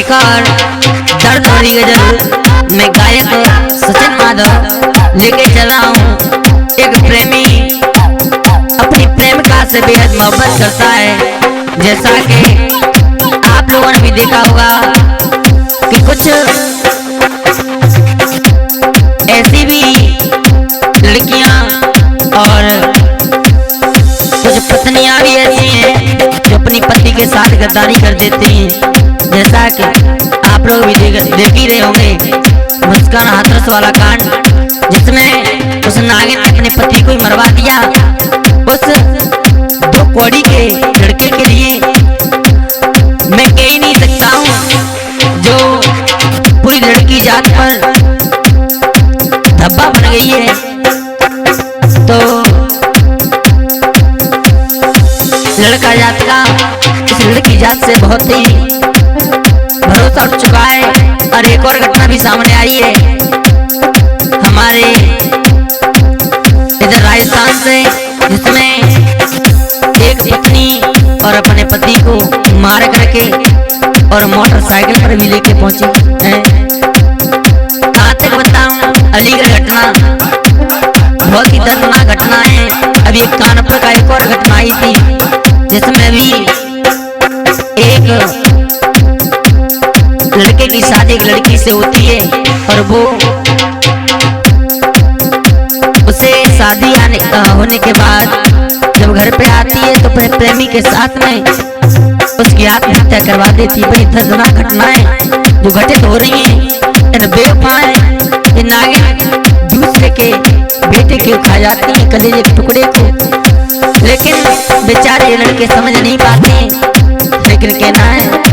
एक और दर्द भरी गजल मैं गायक सचिन माधव लेके चला हूँ। एक प्रेमी अपनी प्रेमिका से बेहद मोहब्बत करता है, जैसा कि आप लोगों ने भी देखा होगा कि कुछ ऐसी भी लड़कियां और कुछ पत्नियां भी ऐसी हैं जो अपनी पति के साथ गद्दारी कर देती हैं। जैसा कि आप लोग भी देख ही रहे होंगे मुस्कान हाथरस वाला कांड, जिसमें उस नागिन ने अपने पति को ही मरवा दिया। उस 2 कौड़ी के लड़के के लिए मैं कह ही नहीं सकता हूँ जो पूरी लड़की जात पर धब्बा बन गई है। तो लड़का जात का इस लड़की जात से बहुत ही भरोसा उठ चुका है। और एक और घटना भी सामने आई है हमारे इधर राजस्थान से, जिसमें एक पत्नी और अपने पति को मार करके और मोटरसाइकिल पर भी लेके पहुंची है। कहाँ तक बताऊं, अलीगढ़ घटना बहुत ही दर्दनाक घटना है। अभी एक कानपुर का एक और घटना आई थी जिसमें भी एक लड़के की शादी एक लड़की से होती है और वो उसे शादी होने के बाद जब घर पे आती है तो अपने प्रेमी के साथ में उसकी आत्महत्या करवा देती है। बड़ी दर्दनाक घटनाएं जो घटित हो रही हैं। इन बेवफाएं ये नागिन दूसरे के बेटे को खा जाती है, कलेजे के टुकड़े को, लेकिन बेचारे लड़के समझ नहीं पाते। लेकिन कहना है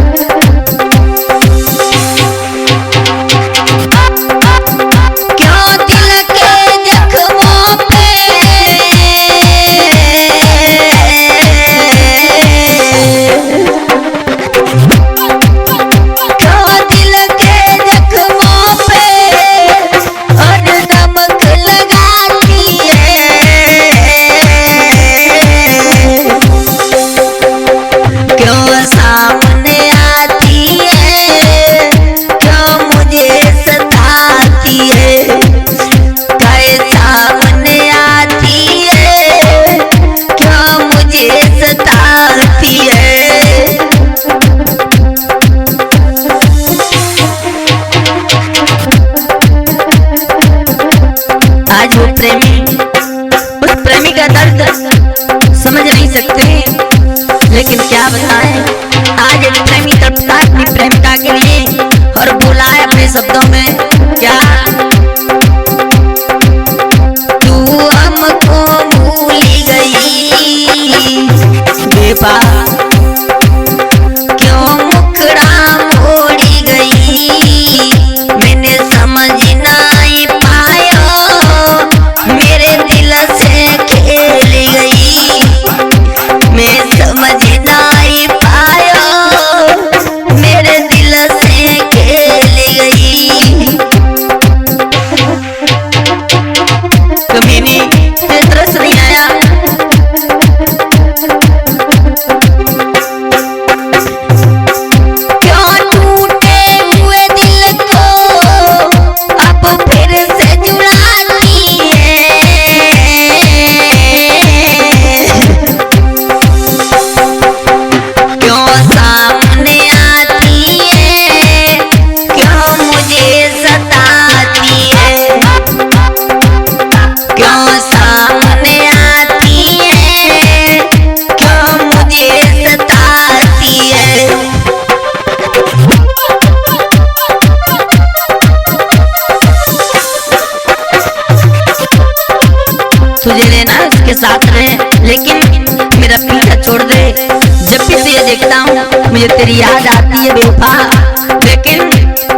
आज वो प्रेमी उस प्रेमी का दर्द समझ नहीं सकते, लेकिन क्या बताएं, आज एक प्रेमी तड़पता है अपनी प्रेमिका के लिए और बोला है अपने शब्दों में क्या, तू हमको भूल गई बेबा, क्यों मुखड़ा मोड़ी गई, मैंने समझ नहीं पाया, मेरे दिल से खेल गई, मैं समझ नहीं पाया, मेरे दिल से खेल गई। कभी नहीं तरस नहीं आया, क्यों टूटे हुए दिल को अब फिर से जुड़ाती है, क्यों सामने आती है, क्यों मुझे सताती है, क्यों सामने आती है, क्यों मुझे सताती है। तुझे लेना उसके साथ रहे, लेकिन मेरा पीछा छोड़ दे। जब भी तुझे देखता हूँ मुझे तेरी याद आती है बेवफा, लेकिन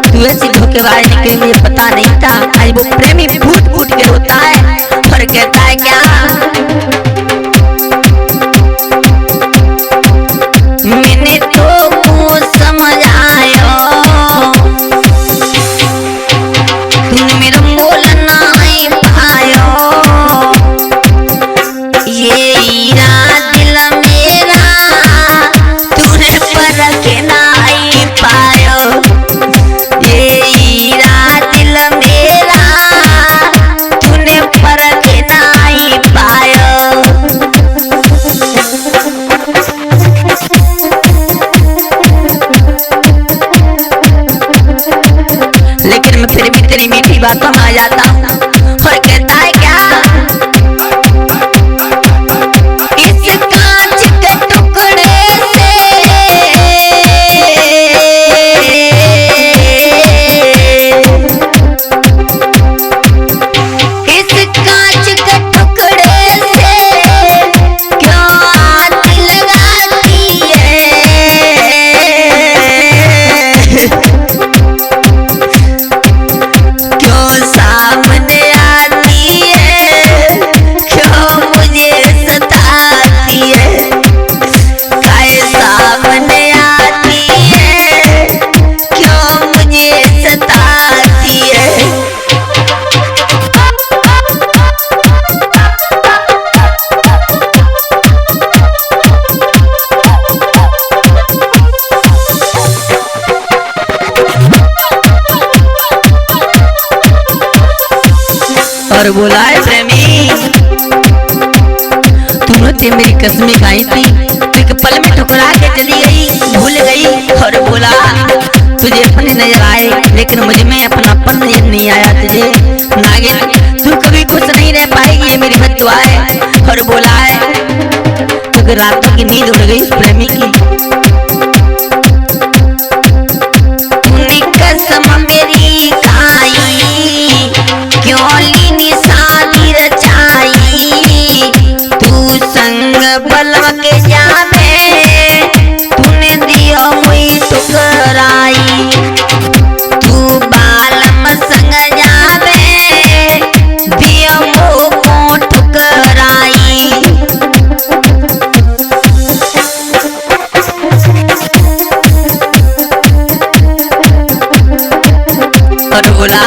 तू ऐसी धोखेबाज निकली मुझे पता नहीं था। आज वो प्रेमी फूट फूट के रोता है और कहता है क्या, मैंने तो कुछ समझ आया, तूने मेरा मोल नहीं पाया, ये हीरा दिल मेरा तूने परख नहीं पाया। बातों में आ जाता हूँ और कहता है क्या, इस कांच के टुकड़े से इस कांच के टुकड़े से क्यों आग लगाती है, क्यों सामने आती है, क्यों मुझे सताती है, काहे सामने आती है, क्यों मुझे सताती है। और बोला है प्रेमी, तूने ते मेरी कसमें खाई थी, एक पल में ठुकरा के चली गई, भूल गई। और बोला तुझे अपने नजर आए लेकिन मुझ में अपनापन नजर नहीं आया तुझे नागिन, तू कभी खुश नहीं रह पाएगी, ये मेरी बद्दुआ है। और बोला है अगर रात की नींद उड़ गई प्रेमी की, तूने कसम मेरी खाई, क्यों लीनी शादी रचाई, तू संग बलवा के जावे, तूने दिया मुई ठुकराई, तू बालम संग जावे, दिया मुझको ठुकराई। और बोला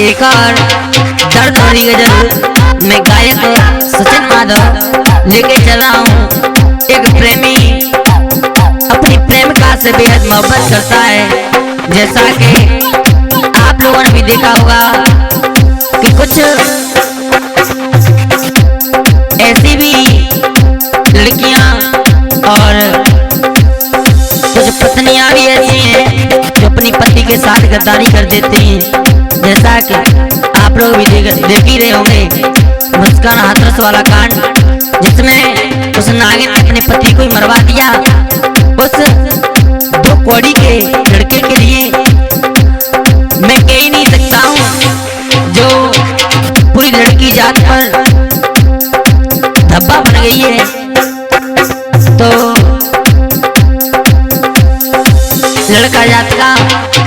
एक और दर्द भरी गजल मैं गायक सचिन माधव लेके चला हूँ। एक प्रेमी अपनी प्रेमिका से बेहद मोहब्बत करता है, जैसा कि आप लोगों ने भी देखा होगा कि कुछ ऐसी भी लड़कियां और कुछ पत्नियां भी ऐसी हैं जो अपनी पति के साथ गद्दारी कर देती हैं, जैसा कि आप लोग भी देख ही रहे होंगे मुस्कान हाथरस वाला कांड, जिसमें उस नागिन ने अपने पति को ही मरवा दिया उस 2 कौड़ी के लड़के के लिए। मैं कह ही नहीं सकता हूँ जो पूरी लड़की जात पर धब्बा बन गई है। तो लड़का जात का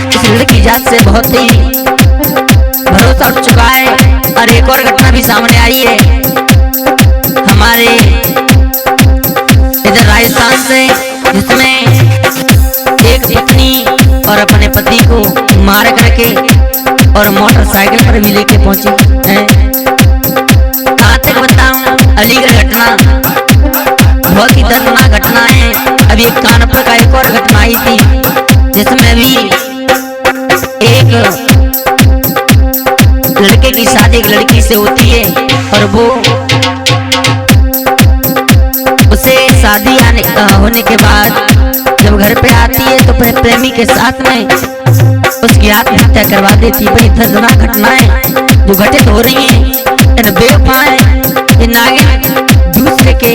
इस लड़की जात से बहुत ही भरोसा उठ चुका है। और एक और घटना भी सामने आई है हमारे इधर राजस्थान से, जिसमें एक पत्नी और अपने पति को मार करके और मोटरसाइकिल पर भी लेके पहुंची है। कहाँ तक बताऊं, अलीगढ़ घटना बहुत ही दर्दनाक घटना है। अभी एक कानपुर का एक और घटना आई थी जिसमें भी एक लड़के की शादी एक लड़की से होती है और वो उसे शादी होने के बाद जब घर पे आती है तो अपने प्रेमी के साथ में की आत्महत्या करवा देती। बड़ी दर्दनाक घटनाएं जो घटित हो रही हैं। इन बेवफाएं ये नागिन दूसरे के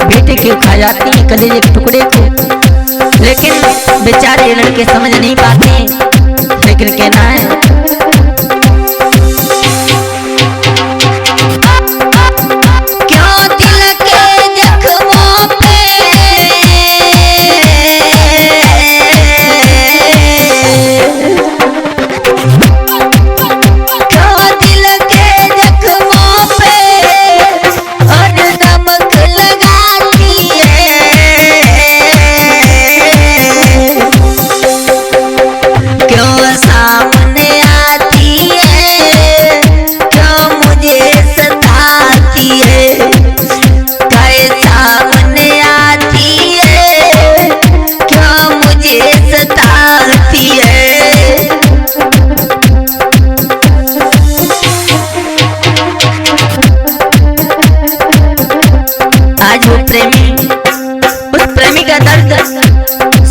बेटे को खा जाती हैं, कलेजे के टुकड़े को। लेकिन बेचारे लड़के समझ नहीं पाते, लेकिन कहना है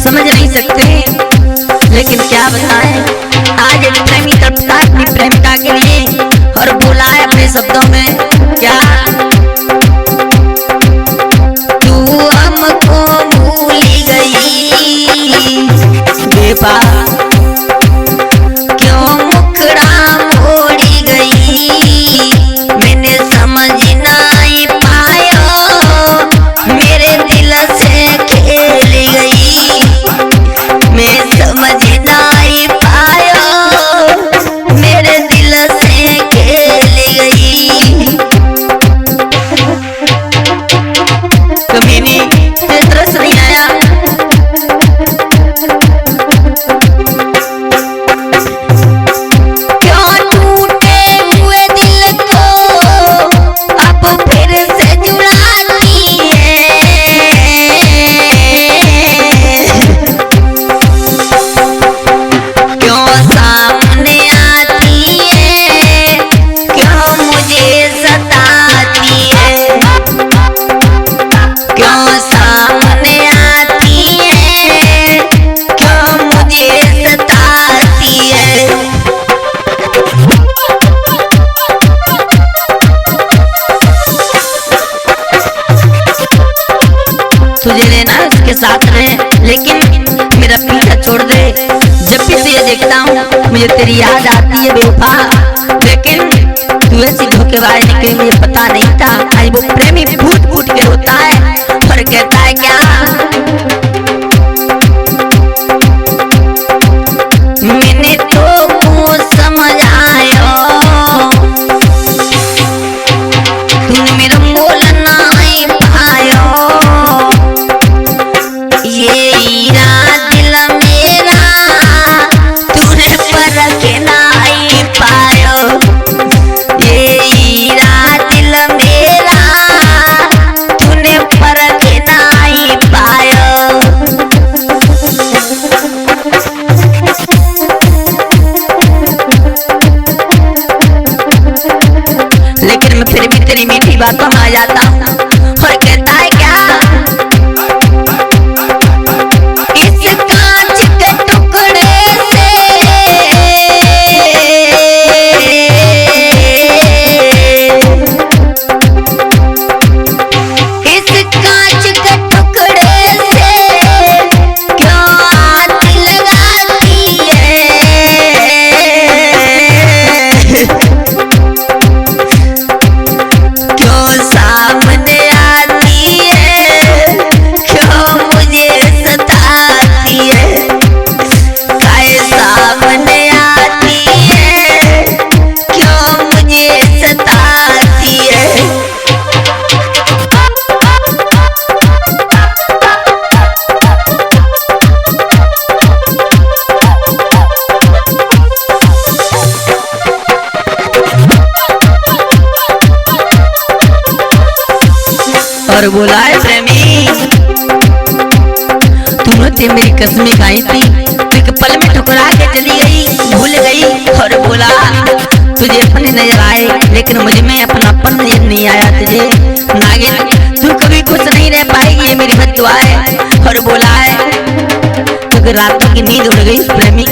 समझ नहीं सकते, लेकिन क्या बताएं। आज एक प्रेमी तड़पता अपनी प्रेमिका के लिए और बोला है अपने शब्दों में क्या, तू हमको भूल गई बेबा, क्यों मुखड़ा मोड़ी गई, मैंने समझ नहीं पाया, मेरे दिल से खेल गई, मैं समझ नहीं पाया, मेरे दिल से खेल गई। कभी नहीं तरस नहीं आया, क्यों टूटे हुए दिल को अब फिर से जुड़ाती है, क्यों सामने आती है, क्यों मुझे सताती है, क्यों सामने आती है, क्यों मुझे सताती है। तुझे लेना उसके साथ रहे, लेकिन मेरा पीछा छोड़ दे। जब भी तुझे देखता हूँ मुझे तेरी याद आती है बेवफा, लेकिन तू ऐसी धोखेबाज निकली मुझे पता नहीं था। आज वो प्रेमी फूट फूट के रोता है और कहता है क्या, मैंने तो कुछ समझ आया, तूने मेरा मोल नहीं पाया, ये हीरा दिल मेरा तूने परख नहीं पाया, ये हीरा दिल मेरा तूने परख नहीं पाया। लेकिन मैं फिर भी तेरी मीठी बातों में आ जाता हूँ और कहता है क्या, इस कांच के टुकड़े से इस कांच के टुकड़े से क्यों हाथ लगाती है, क्यों सामने आती है, क्यों मुझे सताती है, काहे सामने आती है, क्यों मुझे सताती है। और बोला है प्रेमी, तूने मेरी कसमें खाई थी, एक पल में ठुकरा के चली गई, भूल गई। और बोला तुझे अपने नजर आए, लेकिन मुझ में अपनापन नजर नहीं आया तुझे। नागिन तू कभी खुश नहीं रह पाएगी, ये मेरी बद्दुआ है। और बोला है क्योंकि रातों की नींद उड़ गई उस प्रेमी